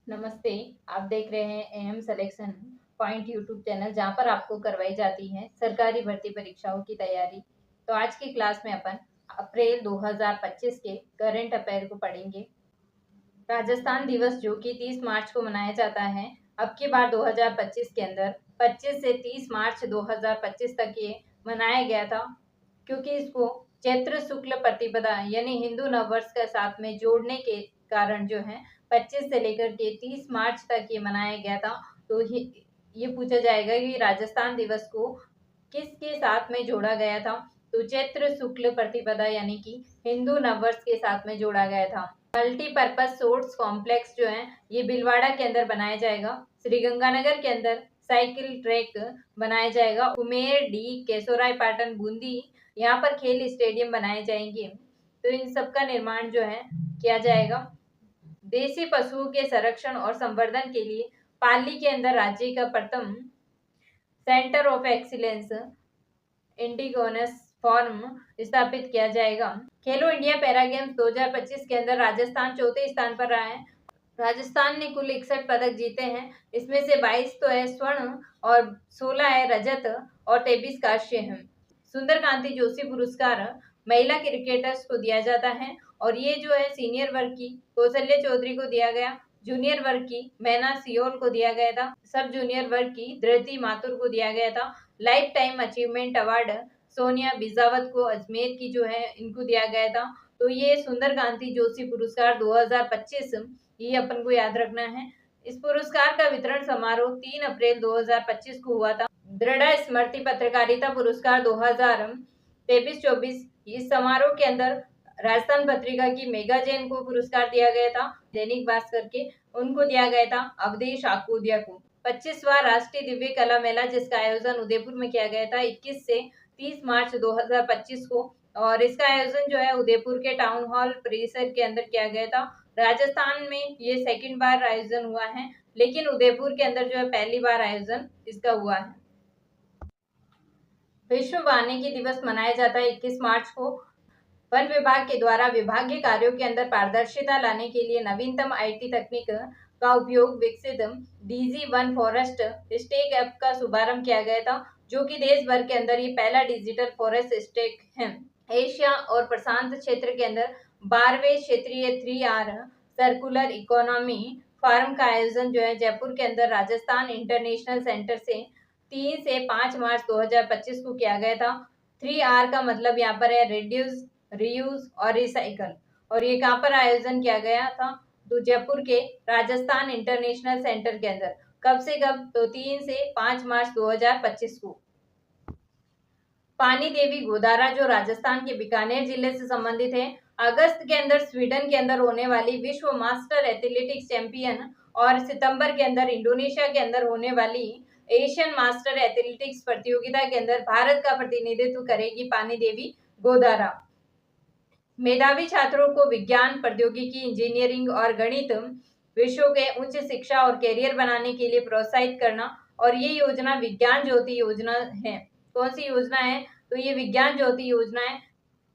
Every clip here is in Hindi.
नमस्ते। आप देख रहे हैं M selection point YouTube channel, जहां पर आपको करवाई जाती है सरकारी भर्ती परीक्षाओं की तैयारी। तो आज की क्लास में अपन अप्रैल 2025 के करंट अफेयर को पढ़ेंगे। राजस्थान दिवस जो कि 30 मार्च को मनाया जाता है, अब की बार 2025 के अंदर 25 से 30 मार्च 2025 तक ये मनाया गया था, क्योंकि इसको चैत्र शुक्ल प्रतिपदा यानी हिंदू नववर्ष के साथ में जोड़ने के कारण जो है 25 से लेकर के 30 मार्च तक ये मनाया गया था। तो ये पूछा जाएगा कि राजस्थान दिवस को किसके साथ में जोड़ा गया था। तो चैत्र शुक्ल प्रतिपदा यानी कि हिंदू नववर्ष के साथ में जोड़ा गया था। मल्टीपर्पज स्पोर्ट्स कॉम्प्लेक्स जो है ये भीलवाड़ा के अंदर बनाया जाएगा। श्री गंगानगर के अंदर साइकिल ट्रैक बनाया जाएगा। उमेर डी केशोराय पाटन बूंदी यहाँ पर खेल स्टेडियम बनाए जाएंगे। तो इन सब का निर्माण जो है किया जाएगा। देसी पशुओं के संरक्षण और संवर्धन के लिए पाली के अंदर राज्य का प्रथम सेंटर ऑफ एक्सीलेंस इंडिगोनस फॉर्म स्थापित किया जाएगा। खेलो इंडिया पैरा गेम्स 2025 के अंदर राजस्थान चौथे स्थान पर रहा है। राजस्थान ने कुल 61 पदक जीते हैं। इसमें से 22 तो है स्वर्ण और 16 है रजत और 23 कांस्य है। सुंदर कांति जोशी पुरस्कार महिला क्रिकेटर्स को दिया जाता है, और ये जो है सीनियर वर्ग की कौशल्य चौधरी को दिया गया, जूनियर वर्ग की मैना सियोल को दिया गया था, सब जूनियर वर्ग की धृति माथुर को दिया गया था। Life time achievement award Sonia Bijawat को अजमेर की जो है इनको दिया गया था। तो ये सुंदर कांति जोशी पुरस्कार 2025 ये अपन को याद रखना है। इस पुरस्कार का वितरण समारोह 3 अप्रैल 2025 को हुआ था। दृढ़ स्मृति पत्रकारिता पुरस्कार 2023-24 इस समारोह के अंदर राजस्थान पत्रिका की मेगा जैन को पुरस्कार दिया गया था। दैनिक भास्कर के उनको दिया गया था अवधेश आकुदिया को। 25वां राष्ट्रीय दिव्य कला मेला जिसका आयोजन उदयपुर में किया गया था 21 से 30 मार्च 2025 को, और इसका आयोजन जो है उदयपुर के टाउन हॉल परिसर के अंदर किया गया था। राजस्थान में ये सेकंड बार आयोजन हुआ है, लेकिन उदयपुर के अंदर जो है पहली बार आयोजन इसका हुआ है। विश्व वानिकी दिवस मनाया जाता है 21 मार्च को। वन विभाग के द्वारा विभागीय कार्यों के अंदर पारदर्शिता लाने के लिए नवीनतम आईटी तकनीक का उपयोग विकसित डीजी वन फॉरेस्ट स्टेक ऐप का शुभारंभ किया गया था, जो कि देश भर के अंदर ये पहला डिजिटल फॉरेस्ट स्टेक है। एशिया और प्रशांत क्षेत्र के अंदर 12वें क्षेत्रीय 3R सर्कुलर इकोनॉमी फोरम का आयोजन जो है जयपुर के अंदर राजस्थान इंटरनेशनल सेंटर से 3 से 5 मार्च 2025 को किया गया था। 3R का मतलब यहाँ पर है रिड्यूस, रीयूज और रिसाइकल। और ये कहाँ पर आयोजन किया गया था? तो जयपुर के राजस्थान इंटरनेशनल सेंटर के अंदर। कब से कब? तो 3 से 5 मार्च 2025 को। पानी देवी गोदारा जो राजस्थान के बीकानेर जिले से संबंधित है, अगस्त के अंदर स्वीडन के अंदर होने वाली विश्व मास्टर एथलेटिक्स चैंपियन और सितंबर के अंदर इंडोनेशिया के अंदर होने वाली एशियन मास्टर एथलेटिक्स प्रतियोगिता के अंदर भारत का प्रतिनिधित्व करेगी पानी देवी गोदारा। मेधावी छात्रों को विज्ञान, प्रौद्योगिकी, इंजीनियरिंग और गणित विषयों के उच्च शिक्षा और कैरियर बनाने के लिए प्रोत्साहित करना, और ये योजना विज्ञान ज्योति योजना है। कौन सी योजना है? तो ये विज्ञान ज्योति योजना है।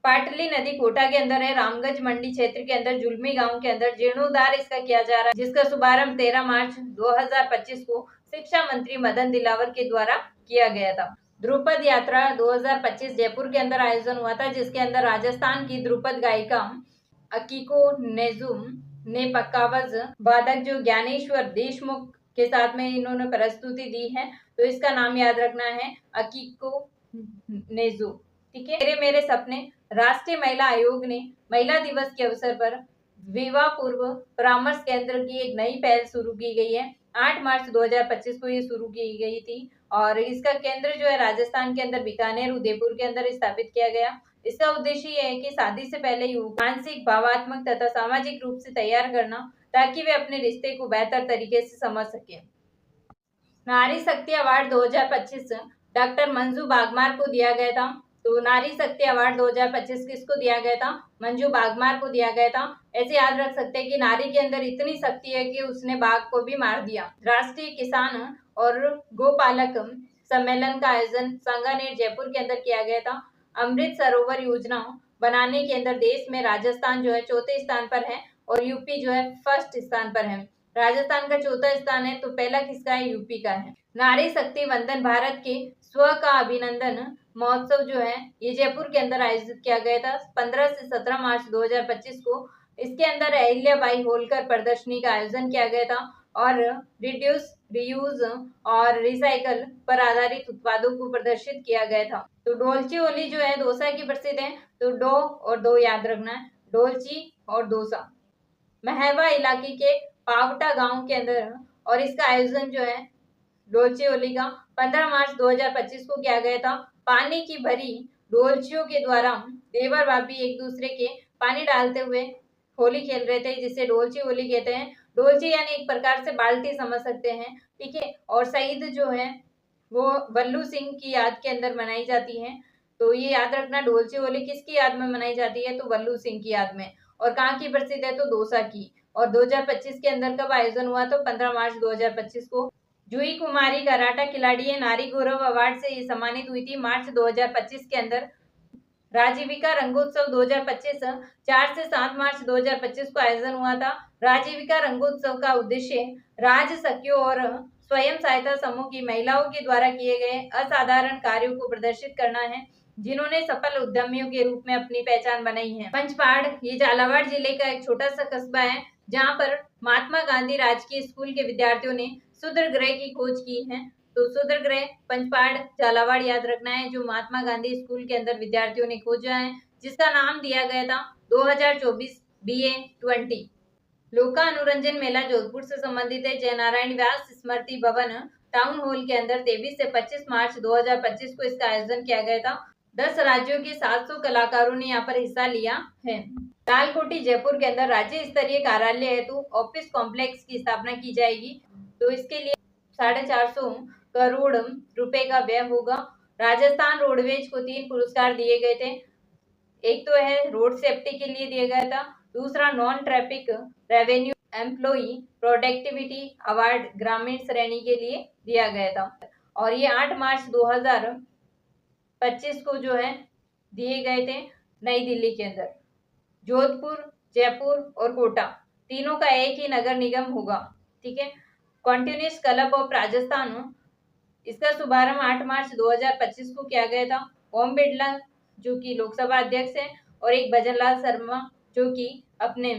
पाटली नदी कोटा के अंदर है। रामगंज मंडी क्षेत्र के अंदर जुलमी गांव के अंदर जीर्णोद्धार इसका किया जा रहा है, जिसका शुभारंभ 13 मार्च 2025 को शिक्षा मंत्री मदन दिलावर के द्वारा किया गया था। ध्रुपद यात्रा 2025 जयपुर के अंदर आयोजन हुआ था, जिसके अंदर राजस्थान की ध्रुपद गायिका अकीको नेजुम ने पक्कावज वादक जो ज्ञानेश्वर देशमुख के साथ में इन्होंने प्रस्तुति दी है। तो इसका नाम याद रखना है अकीको नेजू। ठीक है। मेरे मेरे सपने राष्ट्रीय महिला आयोग ने महिला दिवस के अवसर पर विवाह पूर्व परामर्श केंद्र की एक नई पहल शुरू की गई है। 8 मार्च 2025 को ये शुरू की गई थी, और इसका केंद्र जो है राजस्थान के अंदर बीकानेर उदयपुर के अंदर स्थापित किया गया। इसका उद्देश्य ये है कि शादी से पहले युवक मानसिक, भावात्मक तथा सामाजिक रूप से तैयार करना, ताकि वे अपने रिश्ते को बेहतर तरीके से समझ सके। नारी शक्ति अवार्ड 2025 डॉक्टर मंजू बागमार को दिया गया था। तो नारी शक्ति अवार्ड 2025 किसको दिया गया था? मंजू बागमार को दिया गया था। ऐसे याद रख सकते हैं कि नारी के अंदर इतनी शक्ति है कि उसने बाघ को भी मार दिया। राष्ट्रीय किसान और गोपालक सम्मेलन का आयोजन सांगानेर जयपुर के अंदर किया गया था। अमृत सरोवर योजना बनाने के अंदर देश में राजस्थान जो है चौथे स्थान पर है, और यूपी जो है फर्स्ट स्थान पर है। राजस्थान का चौथा स्थान है, तो पहला किसका है? यूपी का है। नारी शक्ति वंदन भारत के स्व का अभिनंदन महोत्सव जो है ये जयपुर के अंदर आयोजित किया गया था 15 से 17 मार्च 2025 को। इसके अंदर अहिल्याबाई होलकर प्रदर्शनी का आयोजन किया गया था और रिड्यूस, रियूज और रिसाइकल पर आधारित उत्पादों को प्रदर्शित किया गया था। तो डोलची ओली जो है डोसा की प्रसिद्ध है, तो डो और दो याद रखना है, डोलची और डोसा। महवा इलाके के पावटा गांव के अंदर और इसका आयोजन जो है डोलची होली का 15 मार्च 2025 को किया गया था। पानी की भरी डोलचियों के द्वारा देवर भाभी एक दूसरे के पानी डालते हुए होली खेल रहे थे, जिसे डोलची होली कहते हैं। डोलची यानी एक प्रकार से बाल्टी समझ सकते हैं, ठीक है। और शहीद जो है वो बल्लू सिंह की याद के अंदर मनाई जाती है। तो ये याद रखना, डोलची होली किसकी याद में मनाई जाती है? तो बल्लू सिंह की याद में। और कहाँ की प्रसिद्ध है? तो दौसा की। और 2025 के अंदर कब आयोजन हुआ? तो 15 मार्च 2025 को। जूही कुमारी कराटा खिलाड़ी है, नारी गौरव अवार्ड से ये सम्मानित हुई थी मार्च 2025 के अंदर। राजीविका रंगोत्सव 2025 4 से 7 मार्च 2025 को आयोजन हुआ था। राजीविका रंगोत्सव का उद्देश्य राज सखियों और स्वयं सहायता समूह की महिलाओं के द्वारा किए गए असाधारण कार्यों को प्रदर्शित करना है, जिन्होंने सफल उद्यमियों के रूप में अपनी पहचान बनाई है। पंचपाड़ ये झालावाड़ जिले का एक छोटा सा कस्बा है, जहाँ पर महात्मा गांधी राजकीय स्कूल के विद्यार्थियों ने क्षुद्र ग्रह की खोज की है। तो क्षुद्र ग्रह पंचपाड़ झालावाड़ याद रखना है, जो महात्मा गांधी स्कूल के अंदर विद्यार्थियों ने खोजा है, जिसका नाम दिया गया था 2024 BA20। लोका अनुरंजन मेला जोधपुर से संबंधित है। जयनारायण व्यास स्मृति भवन टाउन हॉल के अंदर 23 से 25 मार्च 2025 को इसका आयोजन किया गया था। 10 राज्यों के 700 कलाकारों ने यहाँ पर हिस्सा लिया है। लालकोटी जयपुर के अंदर राज्य स्तरीय कार्यालय हेतु ऑफिस कॉम्प्लेक्स की स्थापना की जाएगी। तो इसके लिए 450 करोड़ रुपए का व्यय होगा। राजस्थान रोडवेज को 3 पुरस्कार दिए गए थे। एक तो है रोड सेफ्टी के लिए दिया गया था, दूसरा non traffic revenue employee productivity award ग्रामीण श्रेणी के लिए दिया गया था। और ये 8 मार्च 2025 को जो है दिए गए थे नई दिल्ली के अंदर। जोधपुर, जयपुर और कोटा तीनों का एक ही नगर निगम होगा, ठीक है। कॉन्टिन्यूस क्लब ऑफ राजस्थान, इसका शुभारंभ 8 मार्च 2025 को किया गया था। ओम बिरला जो कि लोकसभा अध्यक्ष है और एक भजनलाल शर्मा जो कि अपने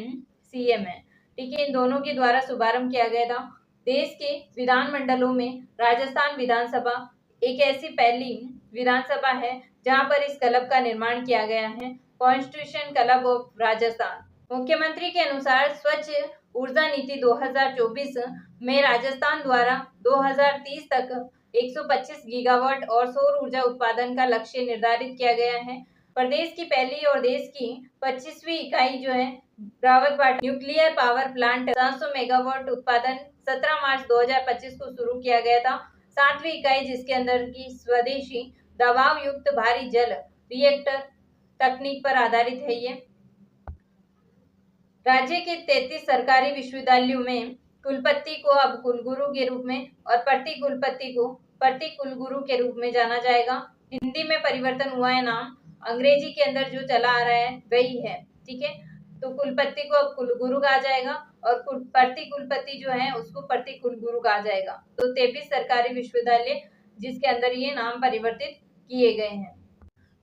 CM है, ठीक है। इन दोनों के द्वारा शुभारंभ किया गया था। देश के विधानमंडलों में राजस्थान विधानसभा एक ऐसी पहली विधानसभा है जहां पर इस क्लब का निर्माण किया गया है, कॉन्स्टिट्यूशन क्लब ऑफ राजस्थान। मुख्यमंत्री के अनुसार स्वच्छ ऊर्जा नीति 2024 में राजस्थान द्वारा 2030 तक 125 गीगावाट और सौर ऊर्जा उत्पादन का लक्ष्य निर्धारित किया गया है। प्रदेश की पहली और देश की 25वीं इकाई जो है रावतबाड़ा न्यूक्लियर पावर प्लांट 700 मेगावाट उत्पादन 17 मार्च 2025 को शुरू किया गया था। 7वीं इकाई जिसके अंदर की स्वदेशी दबाव युक्त भारी जल रिएक्टर तकनीक पर आधारित है। ये राज्य के 33 सरकारी विश्वविद्यालयों में कुलपति को अब कुलगुरु के रूप में और प्रति कुलपति को प्रति कुलगुरु के रूप में जाना जाएगा। हिंदी में परिवर्तन हुआ है नाम, अंग्रेजी के अंदर जो चला आ रहा है वही है, ठीक है। तो कुलपति को अब कुलगुरु कहा जाएगा और प्रति कुलपति जो है उसको प्रति कुलगुरु कहा जाएगा। तो 23 सरकारी विश्वविद्यालय जिसके अंदर ये नाम परिवर्तित किए गए हैं।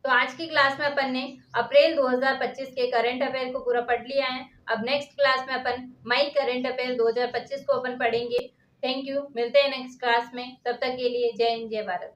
तो आज की क्लास में अपन ने अप्रैल 2025 के करंट अफेयर को पूरा पढ़ लिया है। अब नेक्स्ट क्लास में अपन मई करंट अफेयर 2025 को अपन पढ़ेंगे। थैंक यू, मिलते हैं नेक्स्ट क्लास में, तब तक के लिए जय हिंद जय भारत।